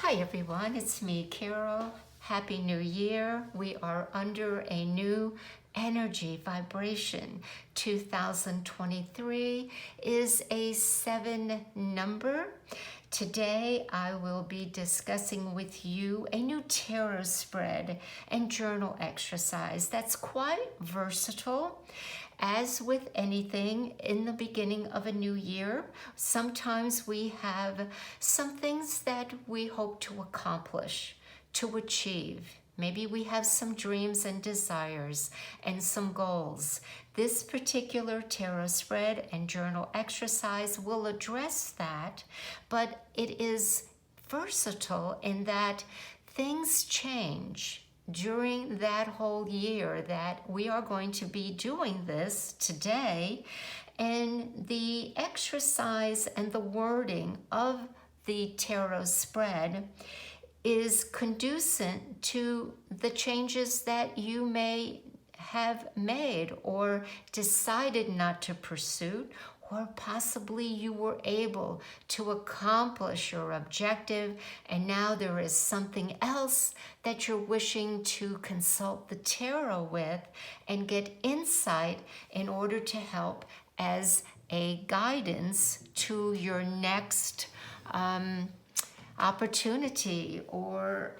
Hi everyone, it's me, Carol. Happy New Year. We are under a new energy vibration. 2023 is a 7 number. Today I will be discussing with you a new tarot spread and journal exercise that's quite versatile. As with anything in the beginning of a new year, sometimes we have some things that we hope to accomplish, to achieve. Maybe we have some dreams and desires and some goals. This particular tarot spread and journal exercise will address that, but it is versatile in that things change during that whole year that we are going to be doing this today. And the exercise and the wording of the tarot spread is conducive to the changes that you may have made or decided not to pursue, or possibly you were able to accomplish your objective and now there is something else that you're wishing to consult the tarot with and get insight in order to help as a guidance to your next opportunity or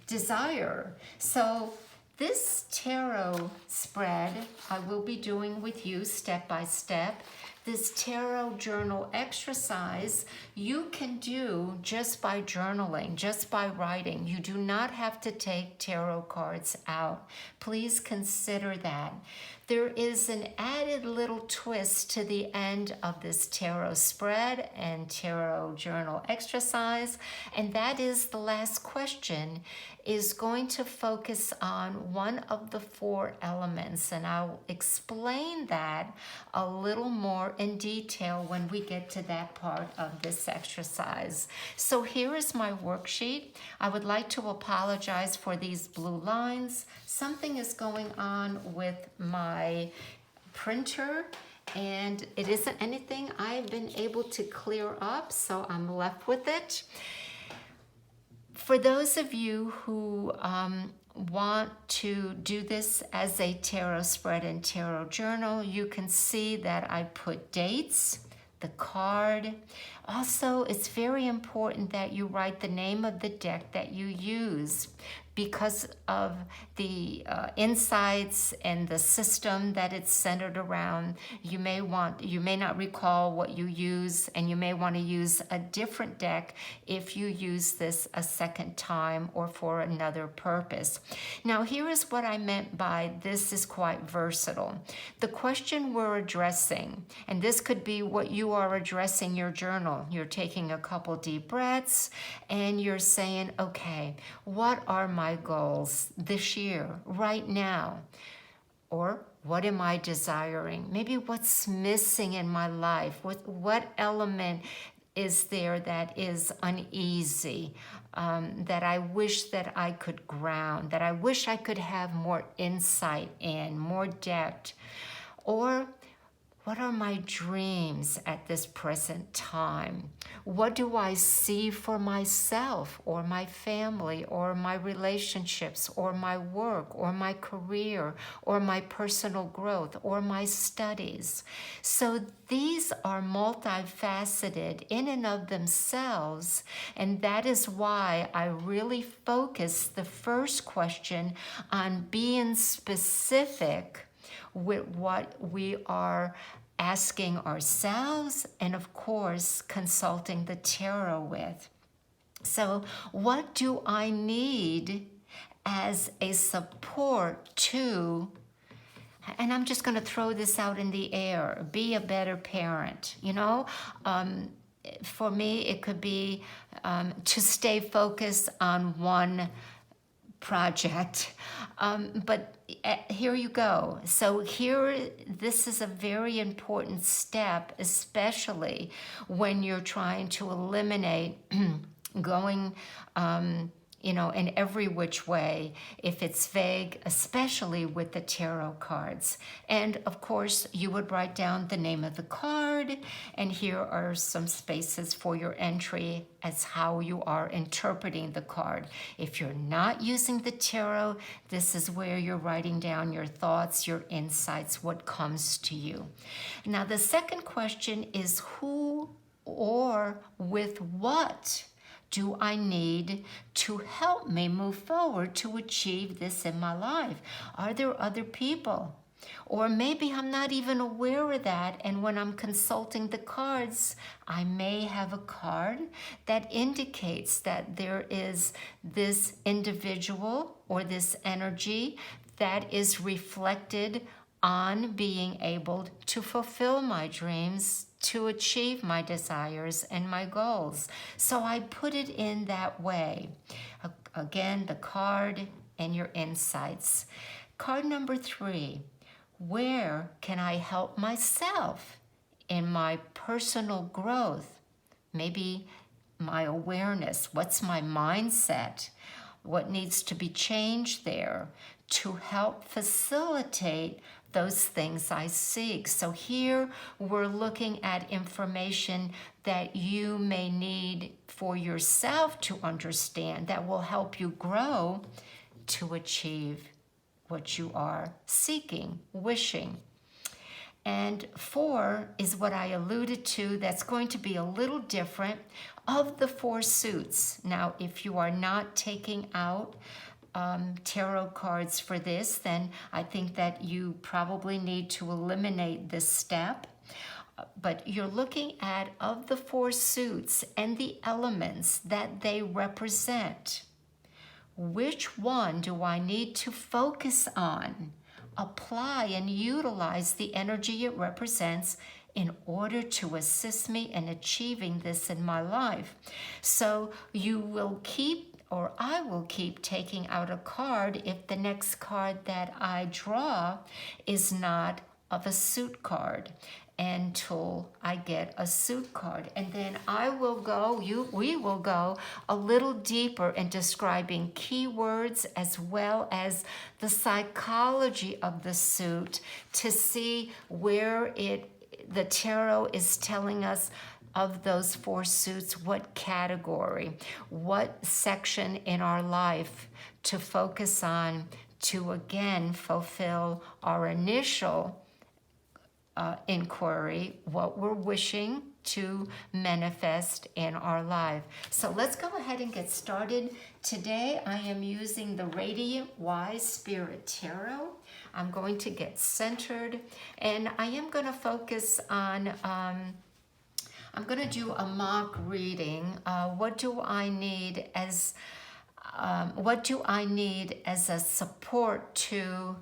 desire. So this tarot spread I will be doing with you step by step. This tarot journal exercise you can do just by journaling, just by writing. You do not have to take tarot cards out. Please consider that. There is an added little twist to the end of this tarot spread and tarot journal exercise, and that is the last question is going to focus on one of the 4 elements, and I'll explain that a little more in detail when we get to that part of this exercise. So here is my worksheet. I would like to apologize for these blue lines. Something is going on with my printer and it isn't anything I've been able to clear up, so I'm left with it. For those of you who want to do this as a tarot spread and tarot journal, you can see that I put dates, the card. Also, it's very important that you write the name of the deck that you use because of the insights and the system that it's centered around. You may not recall what you use, and you may want to use a different deck if you use this a second time or for another purpose. Now, here is what I meant by this is quite versatile. The question we're addressing, and this could be what you are addressing your journal. You're taking a couple deep breaths and you're saying, okay, what are my goals this year, right now? Or what am I desiring? Maybe what's missing in my life? What element is there that is uneasy, that I wish that I could ground, that I wish I could have more insight in, more depth? Or what are my dreams at this present time? What do I see for myself or my family or my relationships or my work or my career or my personal growth or my studies? So these are multifaceted in and of themselves, and that is why I really focus the first question on being specific with what we are asking ourselves and, of course, consulting the tarot with. So what do I need as a support to, and I'm just going to throw this out in the air, be a better parent, for me, it could be to stay focused on one project, but here you go. So this is a very important step, especially when you're trying to eliminate going in every which way, if it's vague, especially with the tarot cards. And of course, you would write down the name of the card, and here are some spaces for your entry as how you are interpreting the card. If you're not using the tarot, this is where you're writing down your thoughts, your insights, what comes to you. Now, the second question is who or with what do I need to help me move forward to achieve this in my life? Are there other people? Or maybe I'm not even aware of that, and when I'm consulting the cards, I may have a card that indicates that there is this individual or this energy that is reflected on being able to fulfill my dreams, to achieve my desires and my goals. So I put it in that way. Again, the card and your insights. Card number 3, where can I help myself in my personal growth? Maybe my awareness, what's my mindset? What needs to be changed there to help facilitate those things I seek? So here we're looking at information that you may need for yourself to understand that will help you grow to achieve what you are seeking, wishing. And 4 is what I alluded to that's going to be a little different of the 4 suits. Now, if you are not taking out tarot cards for this, then I think that you probably need to eliminate this step. But you're looking at of the 4 suits and the elements that they represent. Which one do I need to focus on, apply and utilize the energy it represents in order to assist me in achieving this in my life? So you will keep, or I will keep taking out a card if the next card that I draw is not of a suit card, until I get a suit card. And then I will go, we will go a little deeper in describing keywords as well as the psychology of the suit to see where the tarot is telling us of those 4 suits, what category, what section in our life to focus on to again fulfill our initial inquiry, what we're wishing to manifest in our life. So let's go ahead and get started. Today I am using the Radiant Wise Spirit Tarot. I'm going to get centered, and I am going to focus on I'm going to do a mock reading. What do I need as a support to,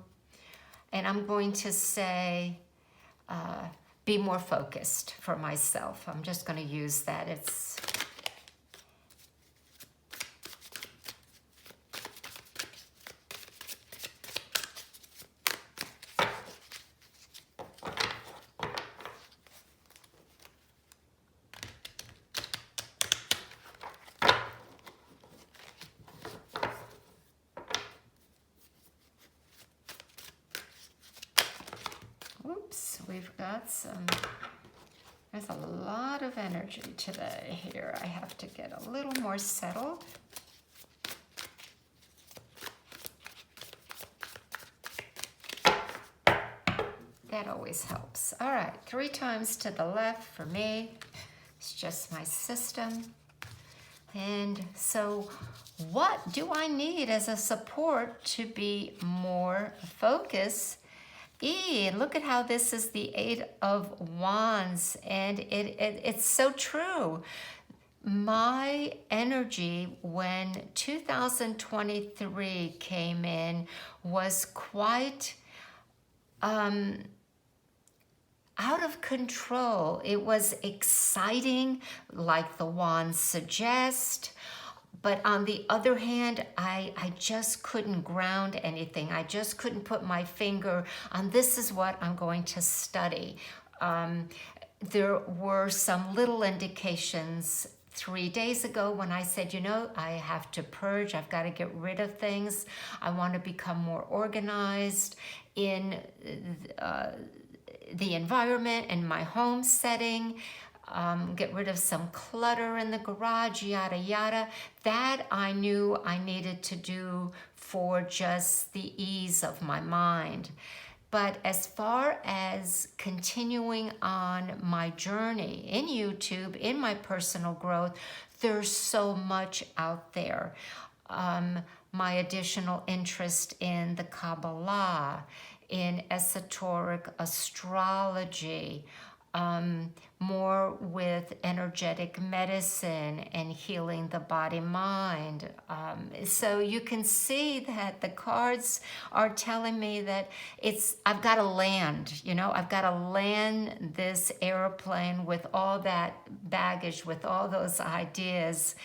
and I'm going to say, be more focused for myself. I'm just going to use that. Oops, we've got there's a lot of energy today here. I have to get a little more settled. That always helps. All right, 3 times to the left for me. It's just my system. And so what do I need as a support to be more focused? Look at how this is the 8 of Wands, and it's so true. My energy when 2023 came in was quite out of control. It was exciting, like the wands suggest. But on the other hand, I just couldn't ground anything. I just couldn't put my finger on this is what I'm going to study. There were some little indications 3 days ago when I said, you know, I have to purge, I've got to get rid of things. I want to become more organized in the environment and my home setting, get rid of some clutter in the garage, yada, yada. That I knew I needed to do for just the ease of my mind. But as far as continuing on my journey in YouTube, in my personal growth, there's so much out there. My additional interest in the Kabbalah, in esoteric astrology, more with energetic medicine and healing the body-mind. So you can see that the cards are telling me that I've got to land, you know, I've got to land this airplane with all that baggage, with all those ideas.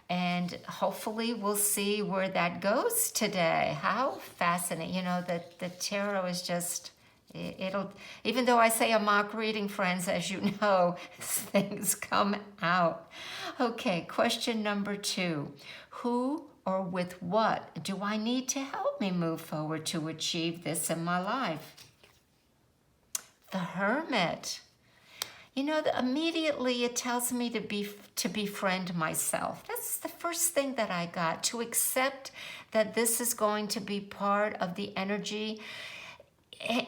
And hopefully we'll see where that goes today. How fascinating. You know, the tarot is just, it'll, even though I say a mock reading, friends, as you know, things come out. Okay, question number 2. Who or with what do I need to help me move forward to achieve this in my life? The Hermit. You know, immediately it tells me to befriend myself. That's the first thing that I got, to accept that this is going to be part of the energy.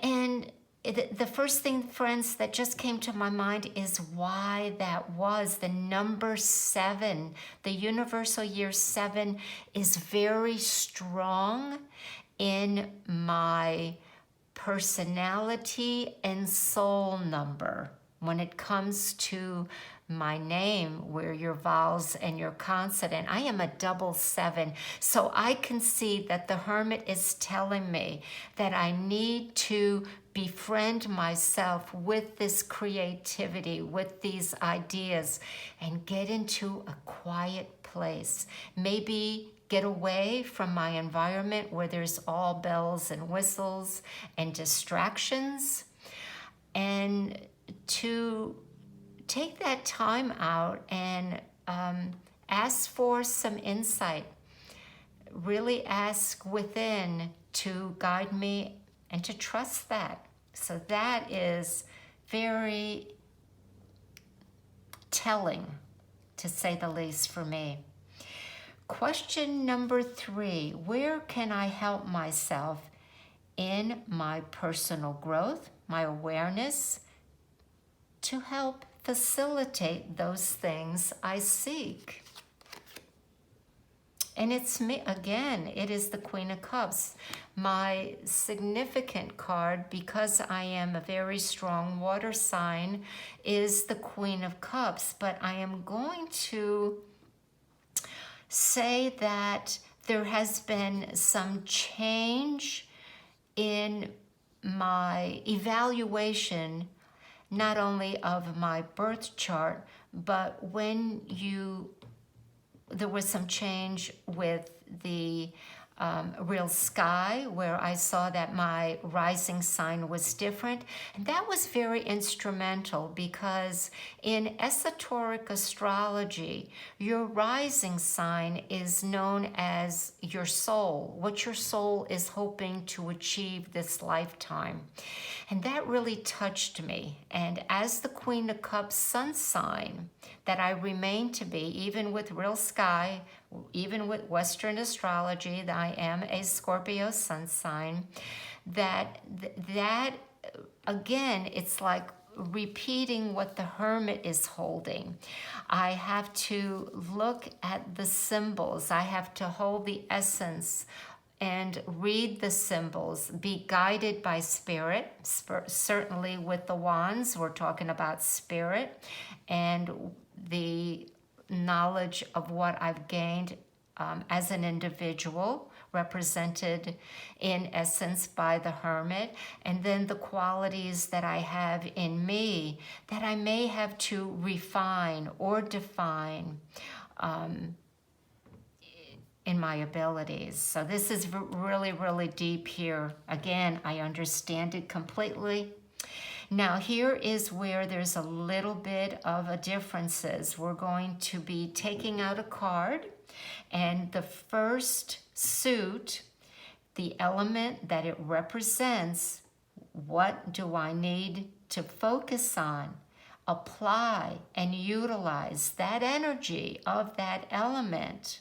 And the first thing, friends, that just came to my mind is why that was. The number 7, the universal year 7, is very strong in my personality and soul number. When it comes to my name, where your vowels and your consonant, I am a double 7. So I can see that the Hermit is telling me that I need to befriend myself with this creativity, with these ideas, and get into a quiet place. Maybe get away from my environment where there's all bells and whistles and distractions, and to take that time out and ask for some insight. Really ask within to guide me and to trust that. So that is very telling, to say the least, for me. Question number 3, where can I help myself in my personal growth, my awareness, to help facilitate those things I seek? And it's me again. It is the Queen of Cups, my significant card, because I am a very strong water sign, is the Queen of Cups. But I am going to say that there has been some change in my evaluation, not only of my birth chart, but when there was some change with the real sky, where I saw that my rising sign was different. And that was very instrumental, because in esoteric astrology, your rising sign is known as your soul, what your soul is hoping to achieve this lifetime. And that really touched me. And as the Queen of Cups sun sign that I remain to be, even with real sky, even with Western astrology, that I am a Scorpio sun sign, that again, it's like repeating what the Hermit is holding. I have to look at the symbols. I have to hold the essence and read the symbols, be guided by spirit. Certainly with the wands, we're talking about spirit and the knowledge of what I've gained as an individual, represented in essence by the Hermit, and then the qualities that I have in me that I may have to refine or define in my abilities. So this is really, really deep here. Again, I understand it completely. Now here is where there's a little bit of a differences. We're going to be taking out a card, and the first suit, the element that it represents, what do I need to focus on, apply, and utilize that energy of that element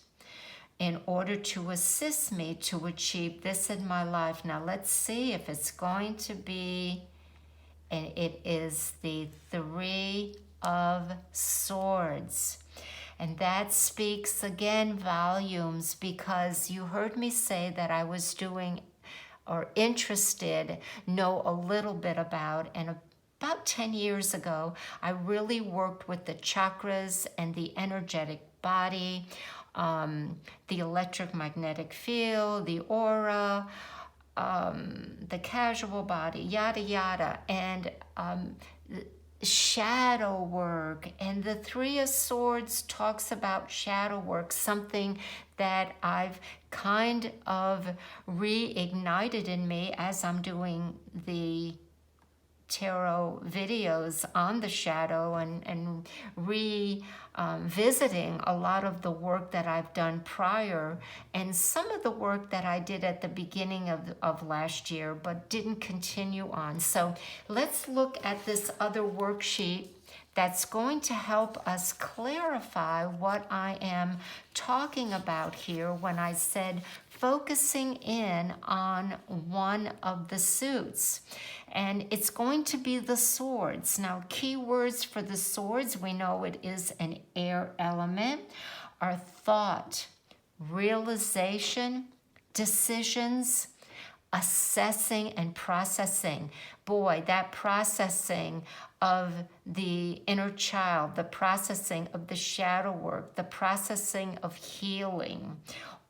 in order to assist me to achieve this in my life. Now let's see if it's going to be, and it is the Three of Swords. And that speaks again volumes, because you heard me say that I was doing or interested, know a little bit about, and about 10 years ago, I really worked with the chakras and the energetic body, the electromagnetic field, the aura, the casual body, yada, yada, and shadow work. And the Three of Swords talks about shadow work, something that I've kind of reignited in me as I'm doing the tarot videos on the shadow, and revisiting a lot of the work that I've done prior, and some of the work that I did at the beginning of last year but didn't continue on. So let's look at this other worksheet that's going to help us clarify what I am talking about here when I said focusing in on one of the suits. And it's going to be the swords. Now, keywords for the swords, we know it is an air element, are thought, realization, decisions, assessing, and processing. Boy, that processing of the inner child, the processing of the shadow work, the processing of healing,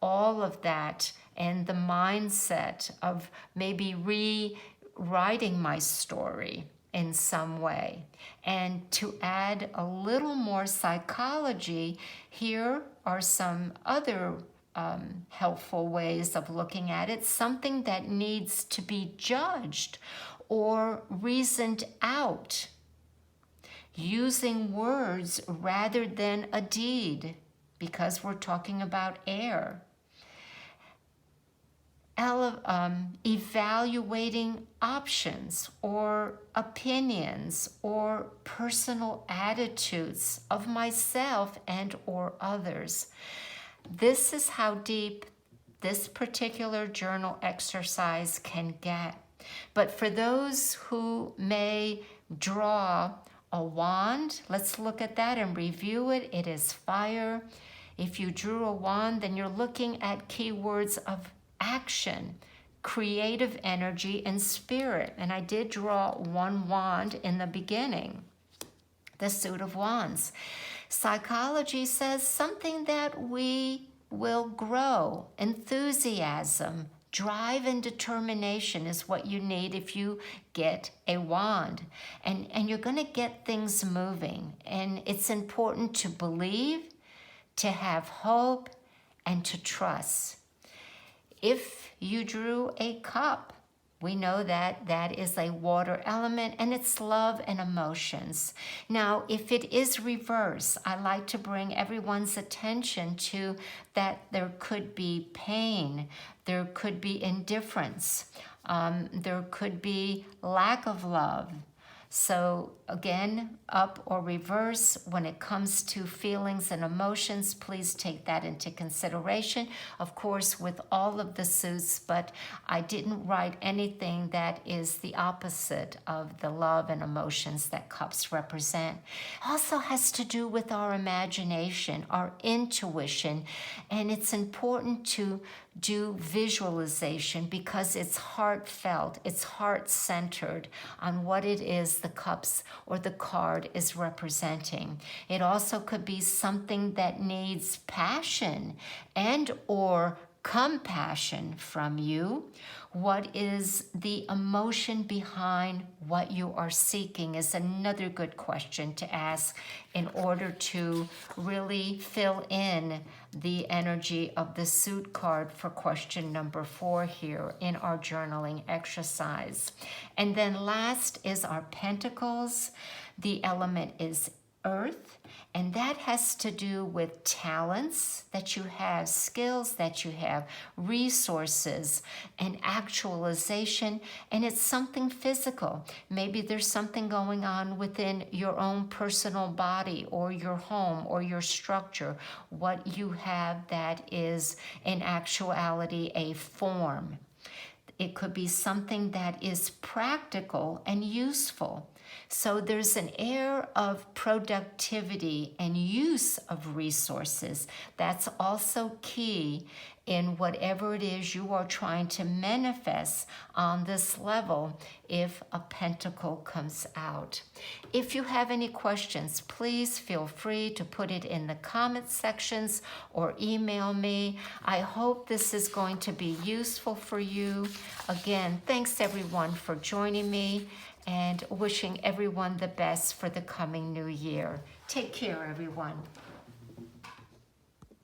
all of that, and the mindset of maybe rewriting my story in some way. And to add a little more psychology, here are some other helpful ways of looking at it. Something that needs to be judged or reasoned out, using words rather than a deed, because we're talking about air. Evaluating options or opinions or personal attitudes of myself and or others. This is how deep this particular journal exercise can get. But for those who may draw a wand, let's look at that and review it. It is fire. If you drew a wand, then you're looking at keywords of action, creative energy, and spirit. And I did draw one wand in the beginning, the Suit of Wands. Psychology says something that we will grow. Enthusiasm, drive, and determination is what you need if you get a wand. And you're going to get things moving. And it's important to believe, to have hope, and to trust. If you drew a cup, we know that that is a water element, and it's love and emotions. Now, if it is reverse, I like to bring everyone's attention to that there could be pain, there could be indifference, there could be lack of love. So again, up or reverse, when it comes to feelings and emotions, please take that into consideration. Of course, with all of the suits, but I didn't write anything that is the opposite of the love and emotions that cups represent. Also has to do with our imagination, our intuition, and it's important to do visualization because it's heartfelt, it's heart-centered on what it is the cups or the card is representing. It also could be something that needs passion and or compassion from you? What is the emotion behind what you are seeking is another good question to ask in order to really fill in the energy of the suit card for question number 4 here in our journaling exercise. And then last is our pentacles. The element is earth, and that has to do with talents that you have, skills that you have, resources, and actualization, and it's something physical. Maybe there's something going on within your own personal body or your home or your structure, what you have that is in actuality a form. It could be something that is practical and useful. So there's an air of productivity and use of resources. That's also key in whatever it is you are trying to manifest on this level if a pentacle comes out. If you have any questions, please feel free to put it in the comment sections or email me. I hope this is going to be useful for you. Again, thanks everyone for joining me and wishing everyone the best for the coming new year. Take care, everyone.